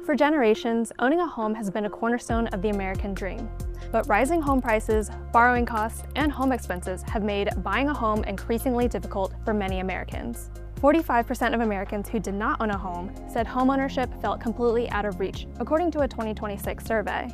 For generations, owning a home has been a cornerstone of the American dream. But rising home prices, borrowing costs, and home expenses have made buying a home increasingly difficult for many Americans. 45% of Americans who did not own a home said homeownership felt completely out of reach, according to a 2026 survey.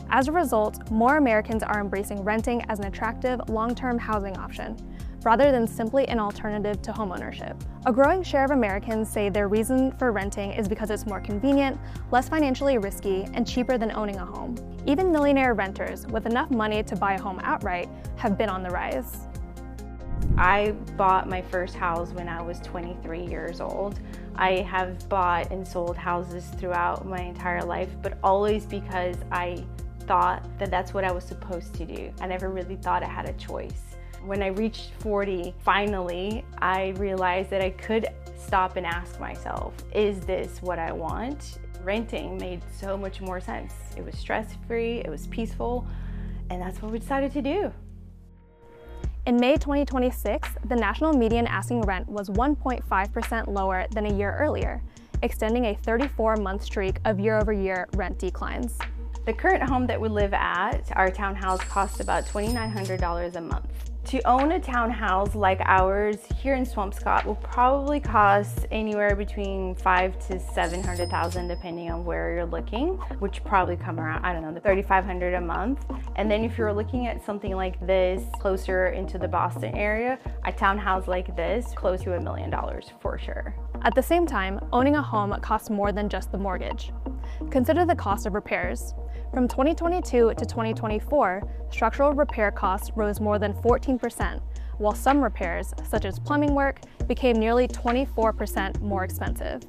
As a result, more Americans are embracing renting as an attractive, long-term housing option, rather than simply an alternative to homeownership. A growing share of Americans say their reason for renting is because it's more convenient, less financially risky, and cheaper than owning a home. Even millionaire renters with enough money to buy a home outright have been on the rise. I bought my first house when I was 23 years old. I have bought and sold houses throughout my entire life, but always because I thought that that's what I was supposed to do. I never really thought I had a choice. When I reached 40, finally, I realized that I could stop and ask myself, is this what I want? Renting made so much more sense. It was stress-free, it was peaceful, and that's what we decided to do. In May 2026, the national median asking rent was 1.5% lower than a year earlier, extending a 34-month streak of year-over-year rent declines. The current home that we live at, our townhouse, costs about $2,900 a month. To own a townhouse like ours here in Swampscott will probably cost anywhere between $500,000 to $700,000 depending on where you're looking, which probably come around, I don't know, $3,500 a month. And then if you're looking at something like this closer into the Boston area, a townhouse like this, close to $1 million for sure. At the same time, owning a home costs more than just the mortgage. Consider the cost of repairs. From 2022 to 2024, structural repair costs rose more than 14%, while some repairs, such as plumbing work, became nearly 24% more expensive.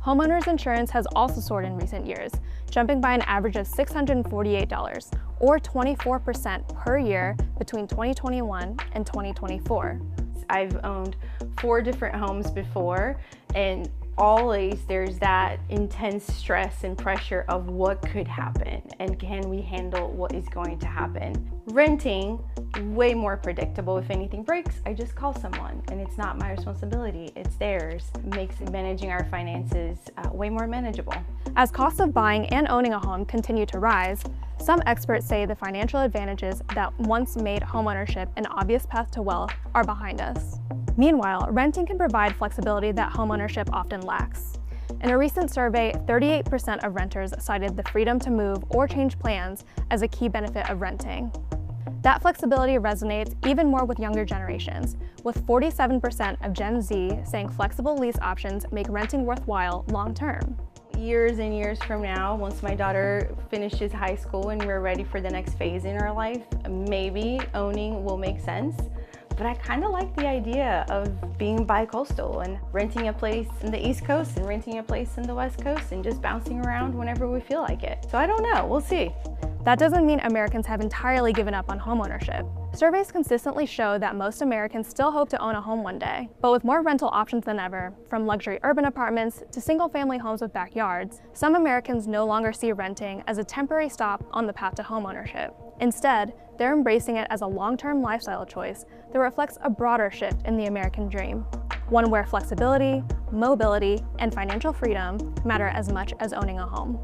Homeowners insurance has also soared in recent years, jumping by an average of $648, or 24% per year between 2021 and 2024. I've owned 4 different homes before, and always there's that intense stress and pressure of what could happen and can we handle what is going to happen. Renting, way more predictable. If anything breaks, I just call someone and it's not my responsibility, it's theirs. It makes managing our finances way more manageable. As costs of buying and owning a home continue to rise, some experts say the financial advantages that once made homeownership an obvious path to wealth are behind us. Meanwhile, renting can provide flexibility that homeownership often lacks. In a recent survey, 38% of renters cited the freedom to move or change plans as a key benefit of renting. That flexibility resonates even more with younger generations, with 47% of Gen Z saying flexible lease options make renting worthwhile long-term. Years and years from now, once my daughter finishes high school and we're ready for the next phase in our life, maybe owning will make sense. But I kind of like the idea of being bi-coastal and renting a place in the East Coast and renting a place in the West Coast and just bouncing around whenever we feel like it. So I don't know, we'll see. That doesn't mean Americans have entirely given up on homeownership. Surveys consistently show that most Americans still hope to own a home one day. But with more rental options than ever, from luxury urban apartments to single-family homes with backyards, some Americans no longer see renting as a temporary stop on the path to homeownership. Instead, they're embracing it as a long-term lifestyle choice that reflects a broader shift in the American dream, one where flexibility, mobility, and financial freedom matter as much as owning a home.